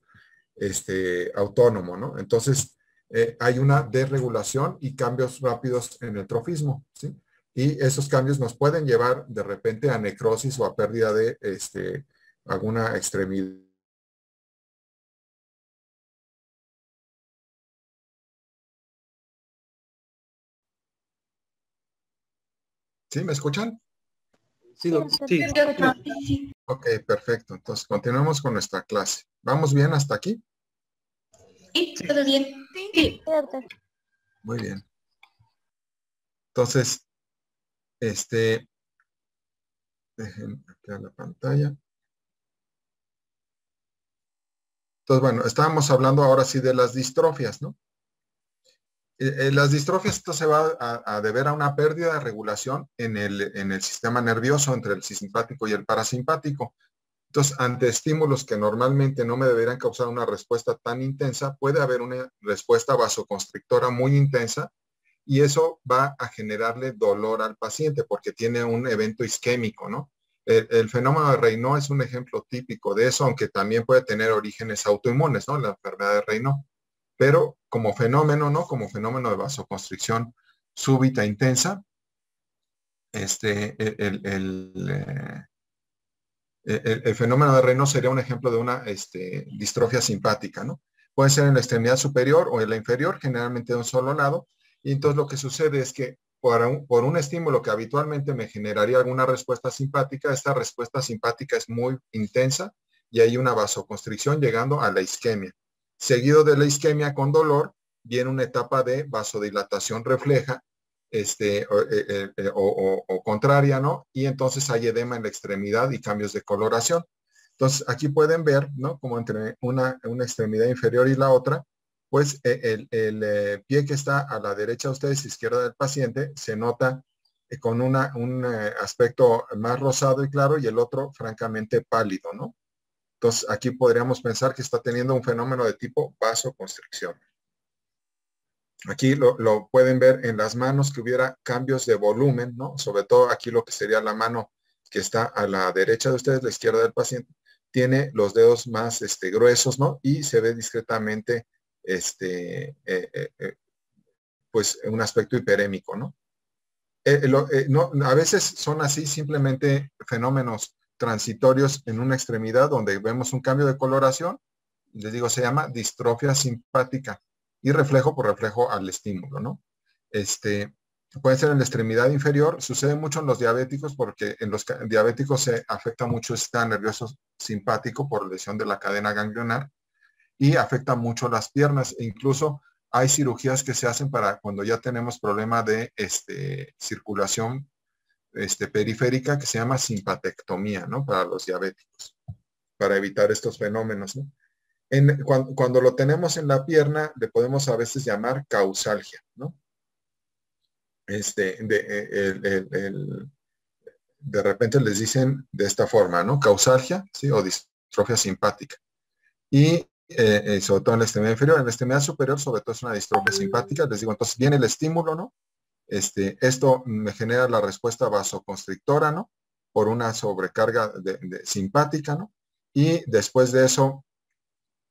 autónomo, ¿no? Entonces, hay una desregulación y cambios rápidos en el trofismo, ¿sí? Y esos cambios nos pueden llevar de repente a necrosis o a pérdida de alguna extremidad. ¿Sí? ¿Me escuchan? Sí, Sí, doctor. sí, Sí, doctor. Sí, sí. Ok, perfecto. Entonces, continuemos con nuestra clase. ¿Vamos bien hasta aquí? Sí, todo bien. Sí. Sí, doctor. Muy bien. Entonces, este, Dejen acá la pantalla. Entonces, bueno, estábamos hablando ahora sí de las distrofias, ¿no? Las distrofias, esto se va a deber a una pérdida de regulación en el sistema nervioso entre el simpático y el parasimpático. Entonces, ante estímulos que normalmente no me deberían causar una respuesta tan intensa, puede haber una respuesta vasoconstrictora muy intensa y eso va a generarle dolor al paciente porque tiene un evento isquémico, ¿no? El fenómeno de Raynaud es un ejemplo típico de eso, aunque también puede tener orígenes autoinmunes, ¿no? La enfermedad de Raynaud. Pero como fenómeno, ¿no? Como fenómeno de vasoconstricción súbita intensa, el fenómeno de Raynaud sería un ejemplo de una distrofia simpática, ¿no? Puede ser en la extremidad superior o en la inferior, generalmente de un solo lado, y entonces lo que sucede es que por un estímulo que habitualmente me generaría alguna respuesta simpática, esta respuesta simpática es muy intensa y hay una vasoconstricción llegando a la isquemia. Seguido de la isquemia con dolor, viene una etapa de vasodilatación refleja, o contraria, ¿no? Y entonces hay edema en la extremidad y cambios de coloración. Entonces, aquí pueden ver, ¿no? Como entre una extremidad inferior y la otra, pues el pie que está a la derecha de ustedes, izquierda del paciente, se nota con un aspecto más rosado y claro y el otro francamente pálido, ¿no? Entonces, aquí podríamos pensar que está teniendo un fenómeno de tipo vasoconstricción. Aquí lo pueden ver en las manos que hubiera cambios de volumen, ¿no? Sobre todo aquí lo que sería la mano que está a la derecha de ustedes, la izquierda del paciente, tiene los dedos más gruesos, ¿no? Y se ve discretamente, pues, un aspecto hiperémico, ¿no? No, a veces son así simplemente fenómenos transitorios en una extremidad donde vemos un cambio de coloración, les digo, se llama distrofia simpática y reflejo por reflejo al estímulo, ¿no? Puede ser en la extremidad inferior, sucede mucho en los diabéticos porque en los diabéticos se afecta mucho el sistema nervioso simpático por lesión de la cadena ganglionar y afecta mucho las piernas e incluso hay cirugías que se hacen para cuando ya tenemos problema de circulación periférica que se llama simpatectomía, ¿no? Para los diabéticos, para evitar estos fenómenos, ¿no? Cuando lo tenemos en la pierna, le podemos a veces llamar causalgia, ¿no? De repente les dicen de esta forma, ¿no? Causalgia, ¿sí? O distrofia simpática. Y sobre todo en la extremidad inferior, en la extremidad superior, sobre todo es una distrofia simpática. Les digo, entonces viene el estímulo, ¿no? Esto me genera la respuesta vasoconstrictora, ¿no? Por una sobrecarga simpática, ¿no? Y después de eso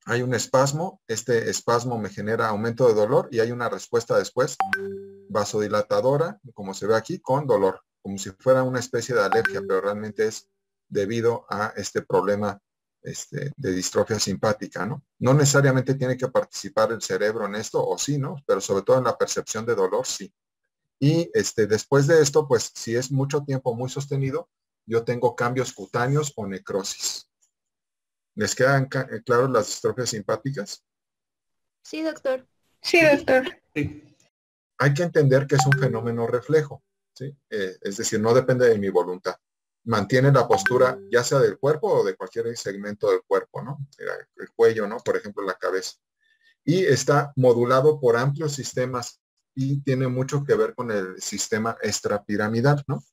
hay un espasmo, este espasmo me genera aumento de dolor y hay una respuesta después vasodilatadora, como se ve aquí, con dolor, como si fuera una especie de alergia, pero realmente es debido a este problema de distrofia simpática, ¿no? No necesariamente tiene que participar el cerebro en esto, o sí, ¿no? Pero sobre todo en la percepción de dolor, sí. Y después de esto, pues si es mucho tiempo muy sostenido, yo tengo cambios cutáneos o necrosis. ¿Les quedan claros las distrofias simpáticas? Sí, doctor. Sí, doctor. Sí. Hay que entender que es un fenómeno reflejo, ¿sí? Es decir, no depende de mi voluntad. Mantiene la postura ya sea del cuerpo o de cualquier segmento del cuerpo, ¿no? El cuello, ¿no? Por ejemplo, la cabeza. Y está modulado por amplios sistemas y tiene mucho que ver con el sistema extrapiramidal, ¿no?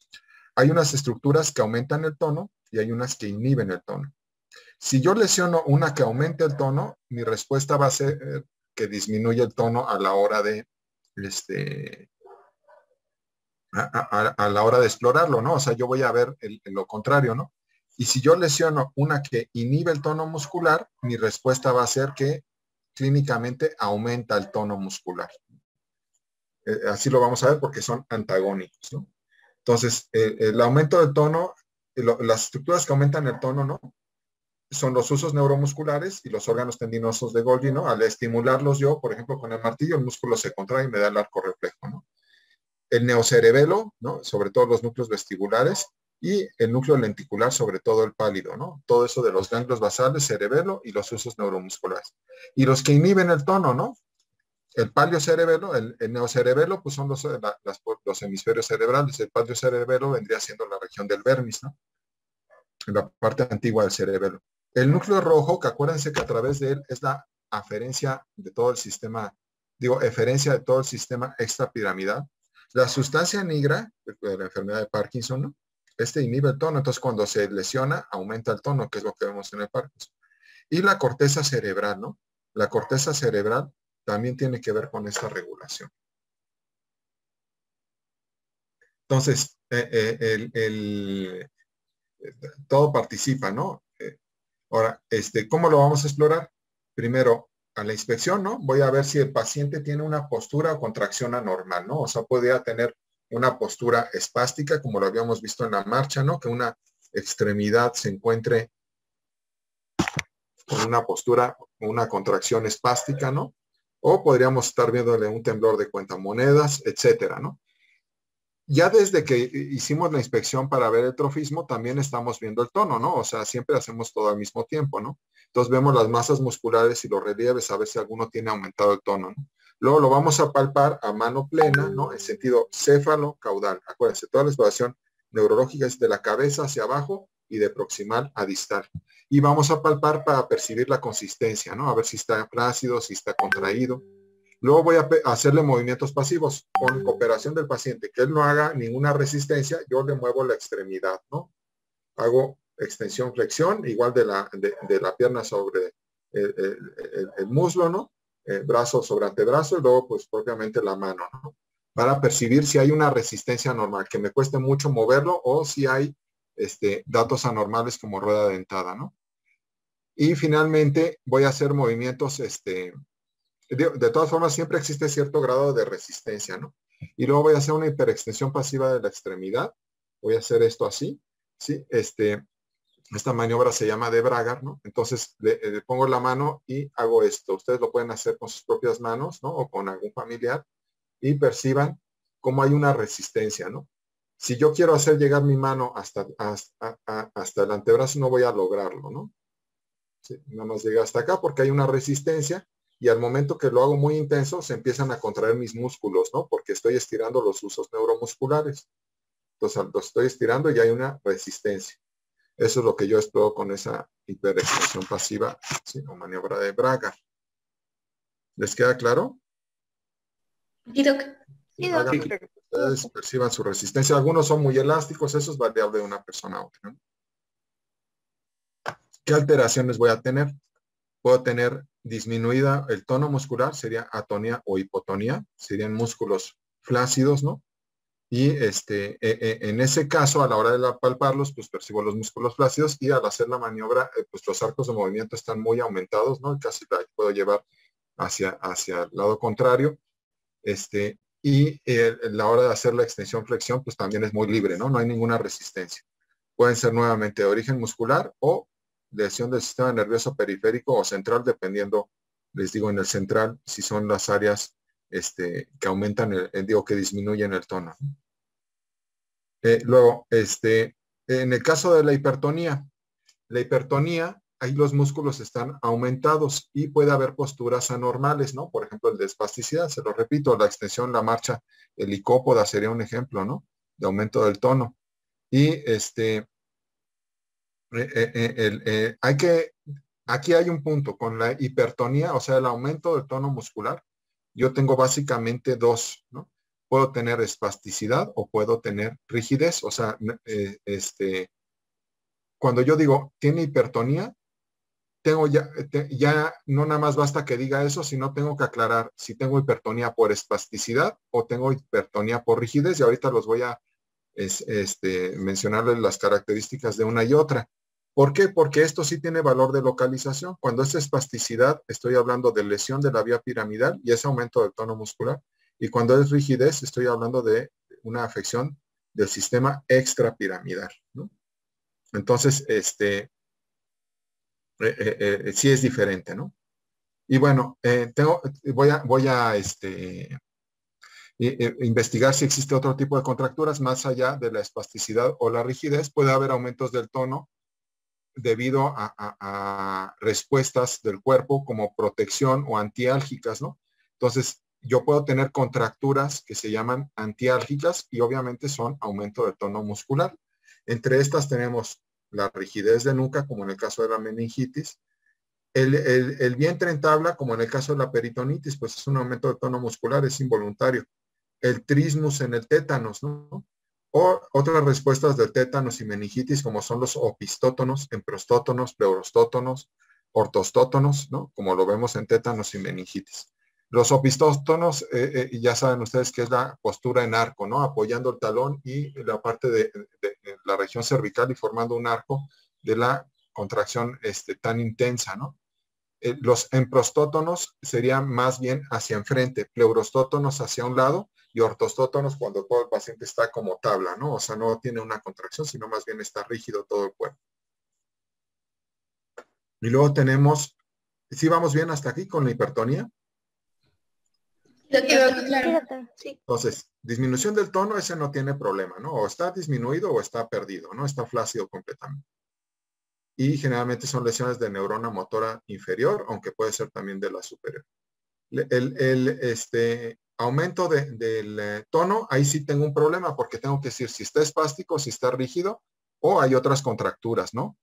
Hay unas estructuras que aumentan el tono y hay unas que inhiben el tono. Si yo lesiono una que aumente el tono, mi respuesta va a ser que disminuye el tono a la hora de a la hora de explorarlo, ¿no? O sea, yo voy a ver lo contrario, ¿no? Y si yo lesiono una que inhibe el tono muscular, mi respuesta va a ser que clínicamente aumenta el tono muscular. Así lo vamos a ver porque son antagónicos, ¿no? Entonces, el aumento del tono, las estructuras que aumentan el tono, ¿no? Son los usos neuromusculares y los órganos tendinosos de Golgi, ¿no? Al estimularlos yo, por ejemplo, con el martillo, el músculo se contrae y me da el arco reflejo, ¿no? El neocerebelo, ¿no? Sobre todo los núcleos vestibulares, y el núcleo lenticular, sobre todo el pálido, ¿no? Todo eso de los ganglios basales, cerebelo y los usos neuromusculares. Y los que inhiben el tono, ¿no? El paliocerebelo, el neocerebelo, pues son los hemisferios cerebrales. El paliocerebelo vendría siendo la región del vermis, ¿no? en la parte antigua del cerebelo. El núcleo rojo, que acuérdense que a través de él es la aferencia de todo el sistema, eferencia de todo el sistema extrapiramidal. La sustancia negra, de la enfermedad de Parkinson, ¿no? Inhibe el tono, entonces cuando se lesiona, aumenta el tono, que es lo que vemos en el Parkinson. Y la corteza cerebral, ¿no? La corteza cerebral también tiene que ver con esta regulación. Entonces, todo participa, ¿no? Ahora, ¿cómo lo vamos a explorar? Primero, a la inspección, ¿no? Voy a ver si el paciente tiene una postura o contracción anormal, ¿no? O sea, podría tener una postura espástica, como lo habíamos visto en la marcha, ¿no? Que una extremidad se encuentre con una postura, una contracción espástica, ¿no? O podríamos estar viéndole un temblor de cuentamonedas, etcétera, ¿no? Ya desde que hicimos la inspección para ver el trofismo, también estamos viendo el tono, ¿no? O sea, siempre hacemos todo al mismo tiempo, ¿no? Entonces vemos las masas musculares y los relieves, a ver si alguno tiene aumentado el tono, ¿no? Luego lo vamos a palpar a mano plena, ¿no? En sentido céfalo-caudal. Acuérdense, toda la exploración neurológica es de la cabeza hacia abajo y de proximal a distal. Y vamos a palpar para percibir la consistencia, ¿no? A ver si está flácido, si está contraído. Luego voy a hacerle movimientos pasivos con cooperación del paciente, que él no haga ninguna resistencia, yo le muevo la extremidad, ¿no? Hago extensión, flexión, igual de la pierna sobre el muslo, ¿no? Brazo sobre antebrazo y luego pues propiamente la mano, ¿no? Para percibir si hay una resistencia anormal, que me cueste mucho moverlo o si hay datos anormales como rueda dentada, ¿no? Y finalmente voy a hacer movimientos, de todas formas, siempre existe cierto grado de resistencia, ¿no? Y luego voy a hacer una hiperextensión pasiva de la extremidad. Voy a hacer esto así, ¿sí? Esta maniobra se llama de Bragar, ¿no? Entonces, le pongo la mano y hago esto. Ustedes lo pueden hacer con sus propias manos, ¿no? O con algún familiar y perciban cómo hay una resistencia, ¿no? Si yo quiero hacer llegar mi mano hasta el antebrazo, no voy a lograrlo, ¿no? ¿Sí? Nada más llega hasta acá porque hay una resistencia. Y al momento que lo hago muy intenso, se empiezan a contraer mis músculos, ¿no? Porque estoy estirando los usos neuromusculares. Entonces, los estoy estirando y hay una resistencia. Eso es lo que yo exploro con esa hiperextensión pasiva, ¿sí? O maniobra de Braga. ¿Les queda claro? Sí, doc. Sí, Hagan doctor. que ustedes perciban su resistencia. Algunos son muy elásticos, eso es variable de una persona a otra, ¿no? ¿Qué alteraciones voy a tener? Puedo tener disminuida el tono muscular, sería atonía o hipotonía, serían músculos flácidos, ¿no? Y en ese caso, a la hora de palparlos, pues percibo los músculos flácidos y al hacer la maniobra, pues los arcos de movimiento están muy aumentados, ¿no? Casi la puedo llevar hacia el lado contrario. Y la hora de hacer la extensión-flexión, pues también es muy libre, ¿no? No hay ninguna resistencia. Pueden ser nuevamente de origen muscular o lesión del sistema nervioso periférico o central, dependiendo, les digo, en el central, si son las áreas que aumentan, que disminuyen el tono. Luego, en el caso de la hipertonía, ahí los músculos están aumentados y puede haber posturas anormales, ¿no? Por ejemplo, el de espasticidad, se lo repito, la extensión, la marcha helicópoda sería un ejemplo, ¿no? De aumento del tono. Y aquí hay un punto con la hipertonía, o sea, el aumento del tono muscular. Yo tengo básicamente dos, ¿no? Puedo tener espasticidad o puedo tener rigidez, o sea, cuando yo digo tiene hipertonía, tengo ya no nada más basta que diga eso, sino tengo que aclarar si tengo hipertonía por espasticidad o tengo hipertonía por rigidez, y ahorita los voy a mencionarles las características de una y otra. ¿Por qué? Porque esto sí tiene valor de localización. Cuando es espasticidad, estoy hablando de lesión de la vía piramidal y ese aumento del tono muscular. Y cuando es rigidez, estoy hablando de una afección del sistema extrapiramidal, ¿no? Entonces, sí es diferente, ¿no? Y bueno, voy a investigar si existe otro tipo de contracturas más allá de la espasticidad o la rigidez. Puede haber aumentos del tono debido a respuestas del cuerpo como protección o antiálgicas, ¿no? Entonces, yo puedo tener contracturas que se llaman antiálgicas y obviamente son aumento del tono muscular. Entre estas tenemos la rigidez de nuca, como en el caso de la meningitis, el vientre en tabla, como en el caso de la peritonitis, pues es un aumento de tono muscular, es involuntario. El trismus en el tétanos, ¿no? O otras respuestas del tétanos y meningitis, como son los opistótonos, emprostótonos, pleurostótonos, ortostótonos, ¿no? Como lo vemos en tétanos y meningitis. Los opistótonos, ya saben ustedes que es la postura en arco, ¿no? Apoyando el talón y la parte de la región cervical y formando un arco de la contracción tan intensa, ¿no? Los emprostótonos serían más bien hacia enfrente, pleurostótonos hacia un lado y ortostótonos cuando todo el paciente está como tabla, ¿no? O sea, no tiene una contracción, sino más bien está rígido todo el cuerpo. Y luego tenemos, ¿sí vamos bien hasta aquí con la hipertonía? Claro. Sí. Entonces, disminución del tono, ese no tiene problema, ¿no? O está disminuido o está perdido, ¿no? Está flácido completamente. Y generalmente son lesiones de neurona motora inferior, aunque puede ser también de la superior. Aumento del tono, ahí sí tengo un problema porque tengo que decir si está espástico, si está rígido o hay otras contracturas, ¿no?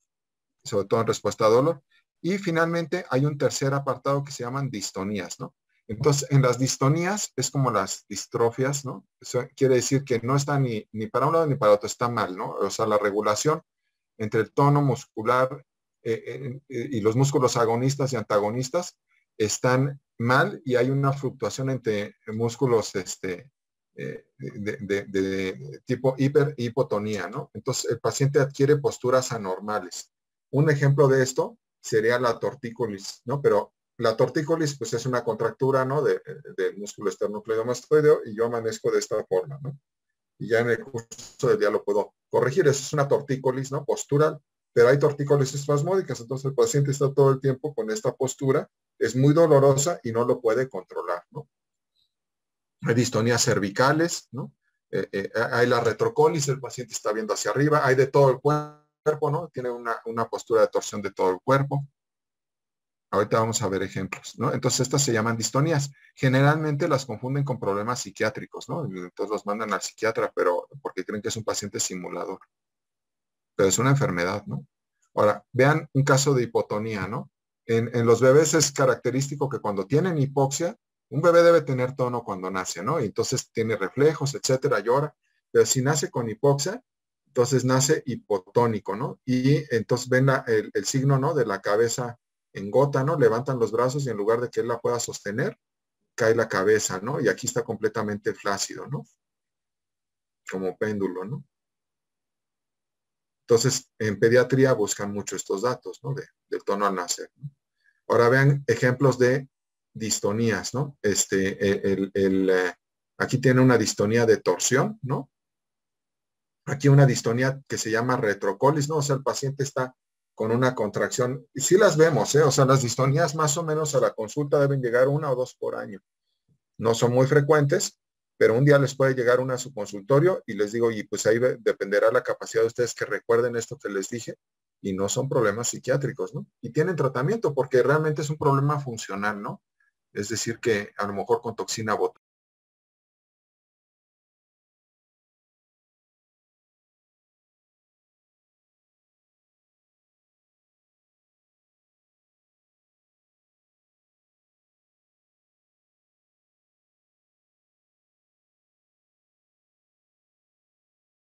Sobre todo en respuesta a dolor. Y finalmente hay un tercer apartado que se llaman distonías, ¿no? Entonces, en las distonías es como las distrofias, ¿no? Eso quiere decir que no está ni para un lado ni para otro, está mal, ¿no? O sea, la regulación entre el tono muscular y los músculos agonistas y antagonistas están mal y hay una fluctuación entre músculos de tipo hipotonía, ¿no? Entonces el paciente adquiere posturas anormales. Un ejemplo de esto sería la tortícolis, ¿no? Pero la tortícolis pues es una contractura, ¿no? Del músculo esternocleidomastoideo y yo amanezco de esta forma, ¿no? Y ya en el curso del día lo puedo corregir. Eso es una tortícolis, ¿no? Postural, pero hay tortícolis espasmódicas, entonces el paciente está todo el tiempo con esta postura, es muy dolorosa y no lo puede controlar, ¿no? Hay distonías cervicales, ¿no? Hay la retrocolis, el paciente está viendo hacia arriba, hay de todo el cuerpo, ¿no? Tiene una postura de torsión de todo el cuerpo. Ahorita vamos a ver ejemplos, ¿no? Entonces estas se llaman distonías. Generalmente las confunden con problemas psiquiátricos, ¿no? Entonces los mandan al psiquiatra, pero porque creen que es un paciente simulador. Pero es una enfermedad, ¿no? Ahora, vean un caso de hipotonía, ¿no? En los bebés es característico que cuando tienen hipoxia, un bebé debe tener tono cuando nace, ¿no? Y entonces tiene reflejos, etcétera, llora. Pero si nace con hipoxia, entonces nace hipotónico, ¿no? Y entonces ven el signo, ¿no? De la cabeza en gota, ¿no? Levantan los brazos y en lugar de que él la pueda sostener, cae la cabeza, ¿no? Y aquí está completamente flácido, ¿no? Como péndulo, ¿no? Entonces, en pediatría buscan mucho estos datos, ¿no? Del tono al nacer, ¿no? Ahora vean ejemplos de distonías, ¿no? Aquí tiene una distonía de torsión, ¿no? Aquí una distonía que se llama retrocolis, ¿no? O sea, el paciente está con una contracción, y sí las vemos, ¿eh? O sea, las distonías más o menos a la consulta deben llegar 1 o 2 por año. No son muy frecuentes, pero un día les puede llegar una a su consultorio y les digo, y pues ahí dependerá la capacidad de ustedes que recuerden esto que les dije, y no son problemas psiquiátricos, ¿no? Y tienen tratamiento porque realmente es un problema funcional, ¿no? Es decir, que a lo mejor con toxina